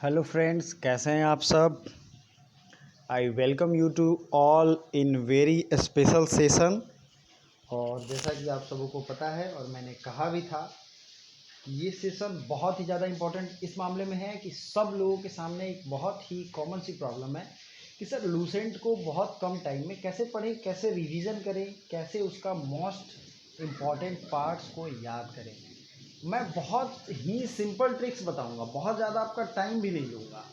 Hello friends, कैसे हैं आप सब। I welcome you to all in very special session. और जैसा कि आप सबों को पता है और मैंने कहा भी था कि ये सेशन बहुत ही ज़्यादा इम्पोर्टेंट इस मामले में है कि सब लोगों के सामने एक बहुत ही कॉमन सी प्रॉब्लम है कि सर लूसेंट को बहुत कम टाइम में कैसे पढ़ें, कैसे रिवीजन करें, कैसे उसका मोस्ट इम्पॉर्टेंट पार्ट्स को याद करें। मैं बहुत ही सिंपल ट्रिक्स बताऊंगा, बहुत ज़्यादा आपका टाइम भी नहीं लूँगा।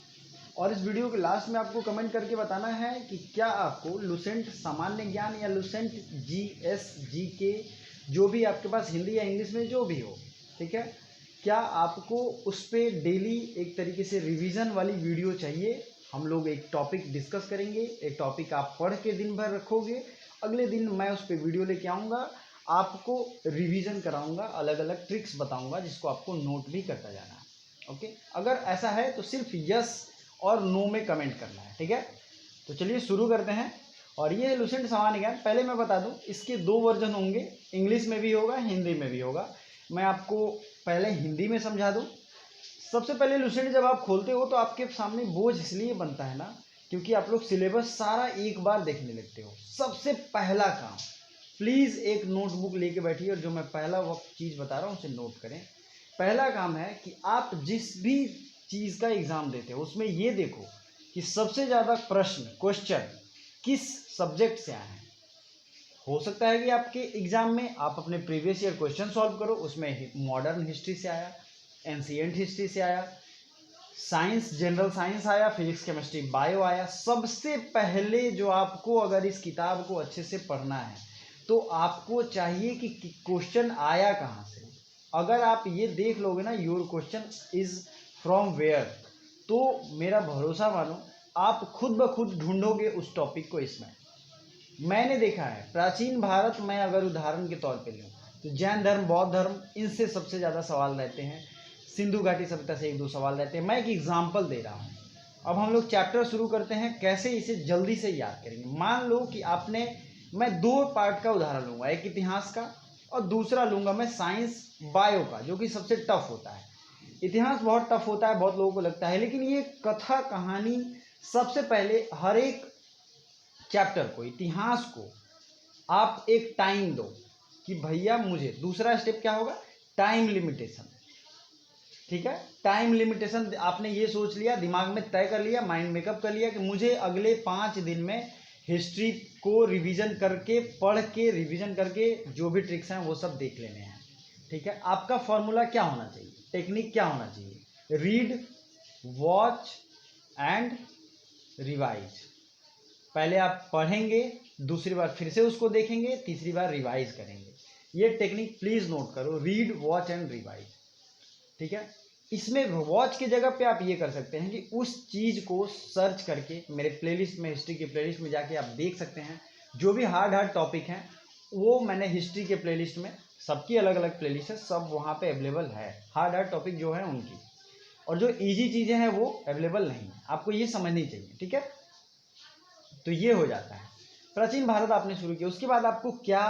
और इस वीडियो के लास्ट में आपको कमेंट करके बताना है कि क्या आपको लूसेंट सामान्य ज्ञान या लूसेंट जीएस जीके जो भी आपके पास हिंदी या इंग्लिश में जो भी हो, ठीक है, क्या आपको उस पर डेली एक तरीके से रिवीजन वाली वीडियो चाहिए। हम लोग एक टॉपिक डिस्कस करेंगे, एक टॉपिक आप पढ़ के दिन भर रखोगे, अगले दिन मैं उस पर वीडियो लेके आऊँगा, आपको रिवीजन कराऊंगा, अलग अलग ट्रिक्स बताऊंगा जिसको आपको नोट भी करता जाना है। ओके, अगर ऐसा है तो सिर्फ यस और नो में कमेंट करना है, ठीक है। तो चलिए शुरू करते हैं। और ये है लूसेंट सामान्य ज्ञान। पहले मैं बता दूं, इसके दो वर्जन होंगे, इंग्लिश में भी होगा, हिंदी में भी होगा। मैं आपको पहले हिंदी में समझा दूं। सबसे पहले लूसेंट जब आप खोलते हो तो आपके सामने बोझ इसलिए बनता है ना, क्योंकि आप लोग सिलेबस सारा एक बार देखने लगते हो। सबसे पहला काम, प्लीज़ एक नोटबुक लेके बैठिए और जो मैं पहला वक्त चीज़ बता रहा हूँ उसे नोट करें। पहला काम है कि आप जिस भी चीज़ का एग्ज़ाम देते हो उसमें ये देखो कि सबसे ज़्यादा प्रश्न क्वेश्चन किस सब्जेक्ट से आए हैं। हो सकता है कि आपके एग्ज़ाम में आप अपने प्रीवियस ईयर क्वेश्चन सॉल्व करो, उसमें मॉडर्न हिस्ट्री से आया, एंशिएंट हिस्ट्री से आया, साइंस जनरल साइंस आया, फिजिक्स केमिस्ट्री बायो आया। सबसे पहले जो आपको अगर इस किताब को अच्छे से पढ़ना है तो आपको चाहिए कि क्वेश्चन आया कहाँ से। अगर आप ये देख लोगे ना, your question is from where, तो मेरा भरोसा मानो आप खुद ब खुद ढूंढोगे उस टॉपिक को। इसमें मैंने देखा है प्राचीन भारत में, अगर उदाहरण के तौर पे लूँ तो जैन धर्म, बौद्ध धर्म, इनसे सबसे ज़्यादा सवाल रहते हैं। सिंधु घाटी सभ्यता से एक दो सवाल रहते हैं। मैं एक एग्जाम्पल दे रहा हूँ। अब हम लोग चैप्टर शुरू करते हैं, कैसे इसे जल्दी से याद करेंगे। मान लो कि आपने, मैं दो पार्ट का उदाहरण लूँगा, एक इतिहास का और दूसरा लूँगा मैं साइंस बायो का, जो कि सबसे टफ होता है। इतिहास बहुत टफ होता है, बहुत लोगों को लगता है, लेकिन ये कथा कहानी, सबसे पहले हर एक चैप्टर को, इतिहास को आप एक टाइम दो कि भैया मुझे, दूसरा स्टेप क्या होगा, टाइम लिमिटेशन। ठीक है, टाइम लिमिटेशन आपने ये सोच लिया, दिमाग में तय कर लिया, माइंड मेकअप कर लिया कि मुझे अगले 5 दिन में हिस्ट्री को रिवीजन करके, पढ़ के रिवीजन करके जो भी ट्रिक्स हैं वो सब देख लेने हैं। ठीक है, आपका फॉर्मूला क्या होना चाहिए, टेक्निक क्या होना चाहिए, रीड, वॉच एंड रिवाइज। पहले आप पढ़ेंगे, दूसरी बार फिर से उसको देखेंगे, तीसरी बार रिवाइज करेंगे। ये टेक्निक प्लीज नोट करो, रीड, वॉच एंड रिवाइज। ठीक है, इसमें वॉच की जगह पे आप ये कर सकते हैं कि उस चीज को सर्च करके मेरे प्लेलिस्ट में, हिस्ट्री के प्लेलिस्ट में जाके आप देख सकते हैं। जो भी हार्ड हार्ड टॉपिक हैं वो मैंने हिस्ट्री के प्लेलिस्ट में, सबकी अलग अलग प्लेलिस्ट है, सब वहाँ पे अवेलेबल है, हार्ड हार्ड टॉपिक जो है उनकी। और जो इजी चीज़ें हैं वो अवेलेबल नहीं है, आपको ये समझनी चाहिए। ठीक है, तो ये हो जाता है। प्राचीन भारत आपने शुरू किया, उसके बाद आपको क्या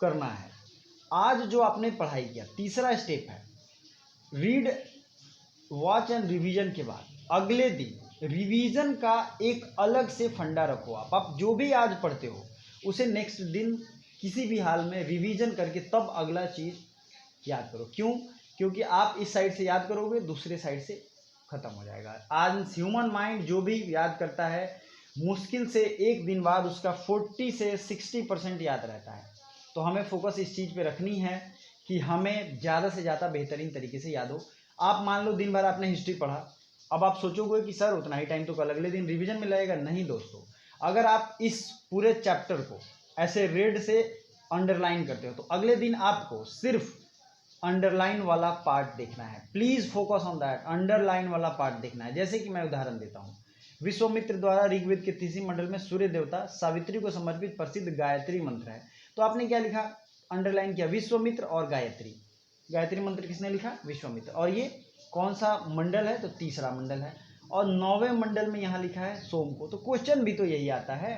करना है, आज जो आपने पढ़ाई किया, तीसरा स्टेप है रीड, वॉच एंड रिवीजन के बाद अगले दिन रिवीजन का एक अलग से फंडा रखो। आप जो भी आज पढ़ते हो उसे नेक्स्ट दिन किसी भी हाल में रिवीजन करके तब अगला चीज याद करो। क्यों? क्योंकि आप इस साइड से याद करोगे, दूसरे साइड से खत्म हो जाएगा। आज ह्यूमन माइंड जो भी याद करता है, मुश्किल से एक दिन बाद उसका 40 से 60% याद रहता है। तो हमें फोकस इस चीज़ पे रखनी है कि हमें ज़्यादा से ज़्यादा बेहतरीन तरीके से याद हो। आप मान लो दिन भर आपने हिस्ट्री पढ़ा, अब आप सोचोगे कि सर उतना ही टाइम तो कल अगले दिन रिवीजन में लगेगा। नहीं दोस्तों, अगर आप इस पूरे चैप्टर को ऐसे रेड से अंडरलाइन करते हो तो अगले दिन आपको सिर्फ अंडरलाइन वाला पार्ट देखना है। Please focus on that, underline वाला पार्ट देखना है। जैसे कि मैं उदाहरण देता हूँ, विश्वामित्र द्वारा ऋग्वेद के 30वीं मंडल में सूर्य देवता सावित्री को समर्पित प्रसिद्ध गायत्री मंत्र है। तो आपने क्या लिखा, अंडरलाइन किया विश्वामित्र और गायत्री। गायत्री मंत्र किसने लिखा, विश्वामित्र। और ये कौन सा मंडल है, तो तीसरा मंडल है। और 9वें मंडल में यहाँ लिखा है सोम को। तो क्वेश्चन भी तो यही आता है,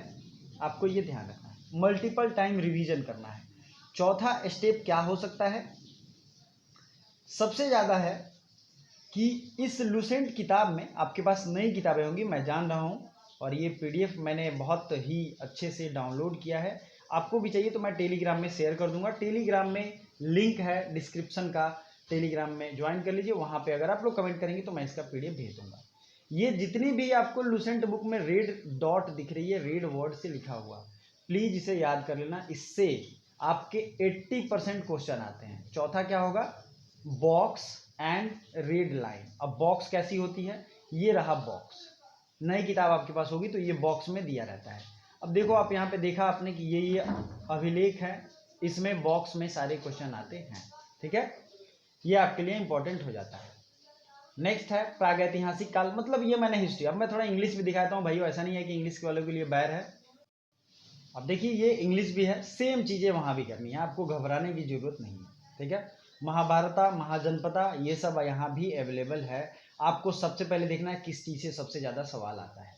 आपको ये ध्यान रखना है। मल्टीपल टाइम रिवीजन करना है। चौथा स्टेप क्या हो सकता है, सबसे ज़्यादा है कि इस लुसेंट किताब में आपके पास नई किताबें होंगी, मैं जान रहा हूँ, और ये पीडीएफ मैंने बहुत ही अच्छे से डाउनलोड किया है। आपको भी चाहिए तो मैं टेलीग्राम में शेयर कर दूंगा। टेलीग्राम में लिंक है डिस्क्रिप्शन का, टेलीग्राम में ज्वाइन कर लीजिए। वहाँ पे अगर आप लोग कमेंट करेंगे तो मैं इसका पीडीएफ भेज दूंगा। ये जितनी भी आपको लुसेंट बुक में रेड डॉट दिख रही है, रेड वर्ड से लिखा हुआ, प्लीज इसे याद कर लेना। इससे आपके 80% क्वेश्चन आते हैं। चौथा क्या होगा, बॉक्स एंड रेड लाइन। अब बॉक्स कैसी होती है, ये रहा बॉक्स। नई किताब आपके पास होगी तो ये बॉक्स में दिया रहता है। अब देखो आप यहाँ पे देखा आपने कि ये अभिलेख है, इसमें बॉक्स में सारे क्वेश्चन आते हैं। ठीक है, ये आपके लिए इंपॉर्टेंट हो जाता है। नेक्स्ट है प्रागैतिहासिक काल, मतलब ये मैंने हिस्ट्री। अब मैं थोड़ा इंग्लिश भी दिखाता हूँ भाइयों, ऐसा नहीं है कि इंग्लिश के वालों के लिए बैर है। अब देखिए ये इंग्लिश भी है, सेम चीज़ें वहाँ भी करनी है, आपको घबराने की जरूरत नहीं है। ठीक है, महाभारता, महाजनपदा, ये सब यहाँ भी अवेलेबल है। आपको सबसे पहले देखना है किस चीज़ से सबसे ज़्यादा सवाल आता है।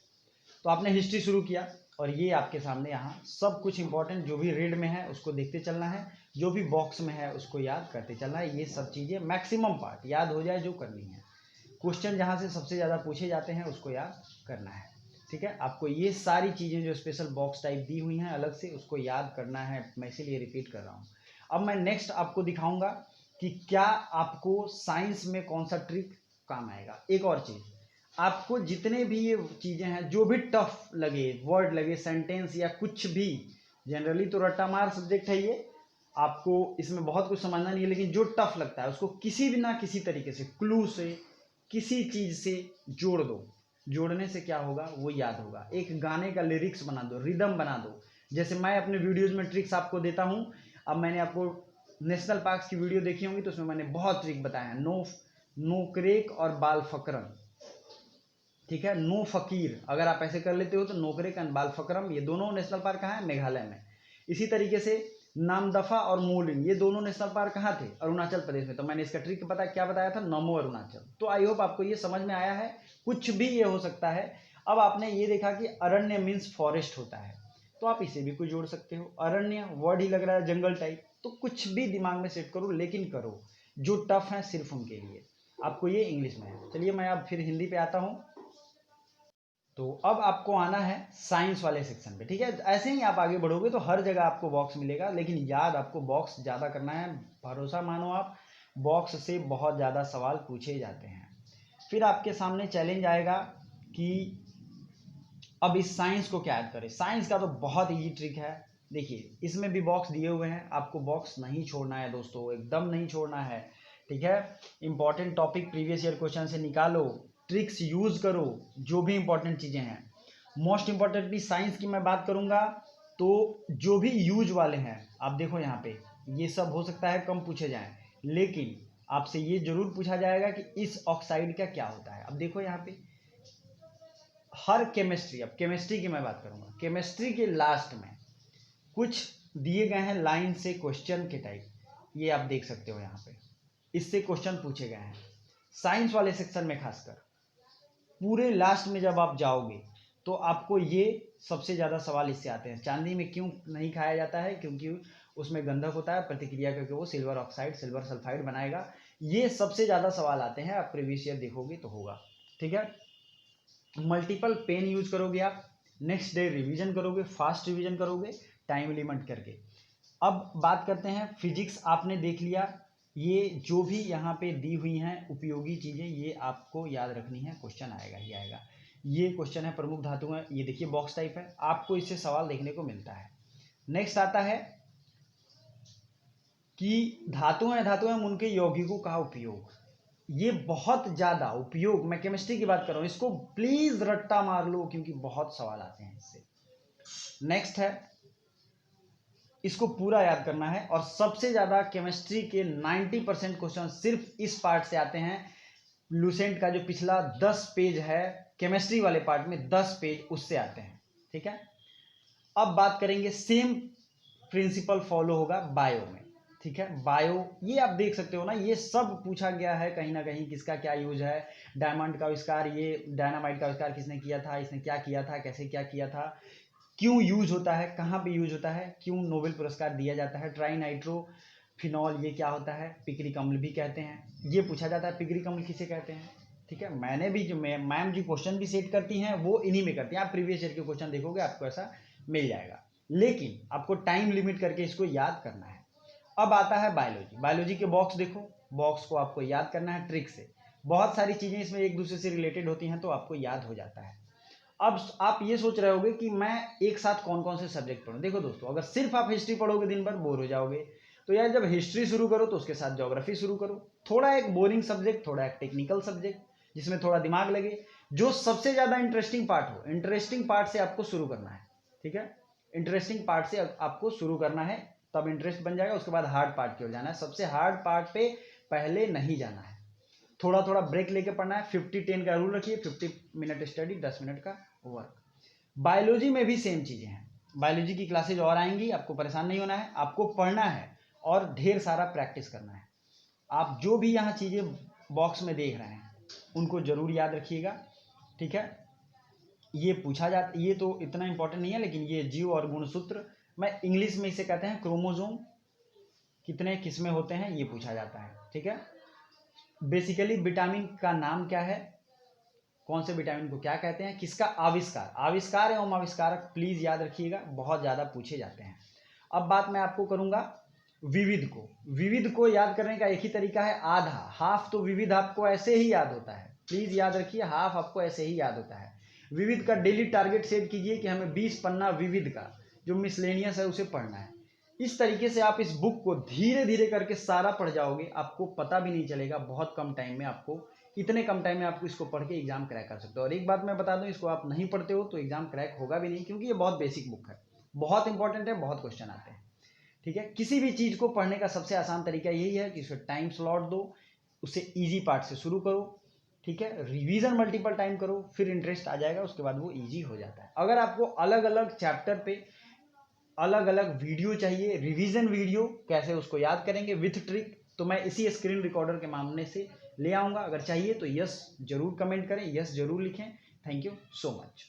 तो आपने हिस्ट्री शुरू किया और ये आपके सामने यहाँ सब कुछ इंपॉर्टेंट जो भी रेड में है उसको देखते चलना है, जो भी बॉक्स में है उसको याद करते चलना है। ये सब चीज़ें मैक्सिमम पार्ट याद हो जाए जो करनी है। क्वेश्चन जहाँ से सबसे ज़्यादा पूछे जाते हैं उसको याद करना है। ठीक है, आपको ये सारी चीज़ें जो स्पेशल बॉक्स टाइप दी हुई हैं अलग से, उसको याद करना है। मैं इसीलिए रिपीट कर रहा हूँ। अब मैं नेक्स्ट आपको दिखाऊंगा कि क्या आपको साइंस में कौन सा ट्रिक काम आएगा। एक और चीज़, आपको जितने भी ये चीज़ें हैं जो भी टफ लगे, वर्ड लगे, सेंटेंस या कुछ भी, जनरली तो रट्टा मार सब्जेक्ट है ये, आपको इसमें बहुत कुछ समझना नहीं है, लेकिन जो टफ लगता है उसको किसी भी ना किसी तरीके से, क्लू से, किसी चीज़ से जोड़ दो। जोड़ने से क्या होगा, वो याद होगा। एक गाने का लिरिक्स बना दो, रिदम बना दो। जैसे मैं अपने वीडियोज़ में ट्रिक्स आपको देता हूँ। अब मैंने आपको नेशनल पार्क्स की वीडियो देखी होंगी तो उसमें मैंने बहुत ट्रिक बताया है। नोकरेक और बाल फकरम। ठीक है, नो फकीर, अगर आप ऐसे कर लेते हो तो नोकरेक एंड बाल फकरम, ये दोनों नेशनल पार्क कहाँ है, मेघालय में। इसी तरीके से नामदफा और मोलिंग, ये दोनों नेशनल पार्क कहाँ थे, अरुणाचल प्रदेश में। तो मैंने इसका ट्रिक क्या बताया था, नमो अरुणाचल। तो आई होप आपको ये समझ में आया है। कुछ भी ये हो सकता है। अब आपने ये देखा कि अरण्य मीन्स फॉरेस्ट होता है, तो आप इसे भी कुछ जोड़ सकते हो। अरण्य वर्ड ही लग रहा है जंगल टाइप, तो कुछ भी दिमाग में सेट करो, लेकिन करो। जो टफ है सिर्फ उनके लिए। आपको ये इंग्लिश में है। चलिए मैं अब फिर हिंदी पे आता हूँ। तो अब आपको आना है साइंस वाले सेक्शन पे। ठीक है, ऐसे ही आप आगे बढ़ोगे तो हर जगह आपको बॉक्स मिलेगा, लेकिन याद आपको बॉक्स ज़्यादा करना है। भरोसा मानो आप, बॉक्स से बहुत ज़्यादा सवाल पूछे जाते हैं। फिर आपके सामने चैलेंज आएगा कि अब इस साइंस को क्या याद करें। साइंस का तो बहुत ईजी ट्रिक है। देखिए इसमें भी बॉक्स दिए हुए हैं, आपको बॉक्स नहीं छोड़ना है दोस्तों, एकदम नहीं छोड़ना है। ठीक है, important topic previous year question से निकालो, ट्रिक्स यूज करो, जो भी इंपॉर्टेंट चीज़ें हैं। मोस्ट इंपॉर्टेंटली साइंस की मैं बात करूंगा तो जो भी यूज वाले हैं, आप देखो यहाँ पे ये सब हो सकता है कम पूछे जाएं, लेकिन आपसे ये जरूर पूछा जाएगा कि इस ऑक्साइड का क्या होता है। अब देखो यहाँ पे हर केमिस्ट्री, अब केमिस्ट्री की मैं बात करूंगा, केमिस्ट्री के लास्ट में कुछ दिए गए हैं लाइन से क्वेश्चन के टाइप, ये आप देख सकते हो यहाँ पे, इससे क्वेश्चन पूछे गए हैं। साइंस वाले सेक्शन में खासकर पूरे लास्ट में जब आप जाओगे तो आपको ये सबसे ज़्यादा सवाल इससे आते हैं। चांदी में क्यों नहीं खाया जाता है, क्योंकि उसमें गंधक होता है, प्रतिक्रिया करके वो सिल्वर ऑक्साइड, सिल्वर सल्फाइड बनाएगा। ये सबसे ज़्यादा सवाल आते हैं, आप प्रीवियस ईयर देखोगे तो होगा। ठीक है, मल्टीपल पेन यूज करोगे आप, नेक्स्ट डे रिवीजन करोगे, फास्ट रिवीजन करोगे, टाइम लिमिट करके। अब बात करते हैं फिजिक्स, आपने देख लिया। ये जो भी यहाँ पे दी हुई हैं उपयोगी चीज़ें, ये आपको याद रखनी है, क्वेश्चन आएगा ही आएगा। ये क्वेश्चन है प्रमुख धातुएं, ये देखिए बॉक्स टाइप है, आपको इससे सवाल देखने को मिलता है। नेक्स्ट आता है कि धातुएं उनके यौगिकों का उपयोग, ये बहुत ज़्यादा उपयोग, मैं केमिस्ट्री की बात कर रहा हूँ, इसको प्लीज़ रट्टा मार लो क्योंकि बहुत सवाल आते हैं इससे। नेक्स्ट है, इसको पूरा याद करना है, और सबसे ज़्यादा केमिस्ट्री के 90% क्वेश्चन सिर्फ इस पार्ट से आते हैं। लुसेंट का जो पिछला 10 पेज है केमिस्ट्री वाले पार्ट में, 10 पेज उससे आते हैं। ठीक है, अब बात करेंगे, सेम प्रिंसिपल फॉलो होगा बायो में। ठीक है, बायो ये आप देख सकते हो ना, ये सब पूछा गया है कहीं ना कहीं, किसका क्या यूज है। डायमंड का आविष्कार, ये डायनामाइट का आविष्कार किसने किया था, इसने क्या किया था, कैसे क्या किया था, क्यों यूज होता है, कहाँ पे यूज होता है, क्यों नोबेल पुरस्कार दिया जाता है। ट्राई नाइट्रो फिनॉल ये क्या होता है, पिगरी अम्ल भी कहते हैं, ये पूछा जाता है। पिगरी अम्ल किसे कहते हैं, ठीक है, मैंने भी जो मैम जी क्वेश्चन भी सेट करती हैं वो इन्हीं में करती हैं। आप प्रीवियस ईयर के क्वेश्चन देखोगे आपको ऐसा मिल जाएगा, लेकिन आपको टाइम लिमिट करके इसको याद करना है। अब आता है बायोलॉजी। बायोलॉजी के बॉक्स देखो, बॉक्स को आपको याद करना है ट्रिक से। बहुत सारी चीजें इसमें एक दूसरे से रिलेटेड होती हैं तो आपको याद हो जाता है। अब आप ये सोच रहे होगे कि मैं एक साथ कौन कौन से सब्जेक्ट पढ़ूं। देखो दोस्तों, अगर सिर्फ आप हिस्ट्री पढ़ोगे दिन भर बोर हो जाओगे, तो यार जब हिस्ट्री शुरू करो तो उसके साथ ज्योग्राफी शुरू करो। थोड़ा एक बोरिंग सब्जेक्ट, थोड़ा एक टेक्निकल सब्जेक्ट जिसमें थोड़ा दिमाग लगे, जो सबसे ज्यादा इंटरेस्टिंग पार्ट हो, इंटरेस्टिंग पार्ट से आपको शुरू करना है। ठीक है, इंटरेस्टिंग पार्ट से आपको शुरू करना है, तब इंटरेस्ट बन जाएगा। उसके बाद हार्ड पार्ट की ओर जाना है। सबसे हार्ड पार्ट पे पहले नहीं जाना है, थोड़ा थोड़ा ब्रेक लेके पढ़ना है। 50-10 का रूल रखिए, 50 मिनट स्टडी, 10 मिनट का वर्क। बायोलॉजी में भी सेम चीजें हैं। बायोलॉजी की क्लासेज और आएंगी, आपको परेशान नहीं होना है, आपको पढ़ना है और ढेर सारा प्रैक्टिस करना है। आप जो भी यहाँ चीजें बॉक्स में देख रहे हैं उनको जरूर याद रखिएगा। ठीक है, ये पूछा जाता, ये तो इतना इंपॉर्टेंट नहीं है, लेकिन ये जीव और गुणसूत्र, मैं इंग्लिश में इसे कहते हैं क्रोमोसोम, कितने किस्में होते हैं ये पूछा जाता है। ठीक है, बेसिकली विटामिन का नाम क्या है, कौन से विटामिन को क्या कहते हैं, किसका आविष्कार, आविष्कार एवं आविष्कारक प्लीज याद रखिएगा, बहुत ज्यादा पूछे जाते हैं। अब बात मैं आपको करूंगा विविध को। विविध को याद करने का एक ही तरीका है, आधा, हाफ तो विविध आपको ऐसे ही याद होता है। प्लीज याद रखिए, हाफ आपको ऐसे ही याद होता है। विविध का डेली टारगेट सेट कीजिए कि हमें 20 पन्ना विविध का जो मिसलेनियस है उसे पढ़ना है। इस तरीके से आप इस बुक को धीरे धीरे करके सारा पढ़ जाओगे, आपको पता भी नहीं चलेगा। बहुत कम टाइम में आपको, इतने कम टाइम में आपको इसको पढ़ के एग्जाम क्रैक कर सकते हो। और एक बात मैं बता दूं, इसको आप नहीं पढ़ते हो तो एग्जाम क्रैक होगा भी नहीं, क्योंकि ये बहुत बेसिक बुक है, बहुत इंपॉर्टेंट है, बहुत क्वेश्चन आते हैं। ठीक है, किसी भी चीज को पढ़ने का सबसे आसान तरीका यही है कि उसे टाइम स्लॉट दो, उसे इजी पार्ट से शुरू करो। ठीक है, रिवीजन मल्टीपल टाइम करो, फिर इंटरेस्ट आ जाएगा, उसके बाद वो इजी हो जाता है। अगर आपको अलग अलग चैप्टर पे अलग अलग वीडियो चाहिए, रिवीजन वीडियो कैसे उसको याद करेंगे विथ ट्रिक, तो मैं इसी स्क्रीन रिकॉर्डर के मामले से ले आऊंगा। अगर चाहिए तो यस जरूर कमेंट करें, यस जरूर लिखें। Thank you so much.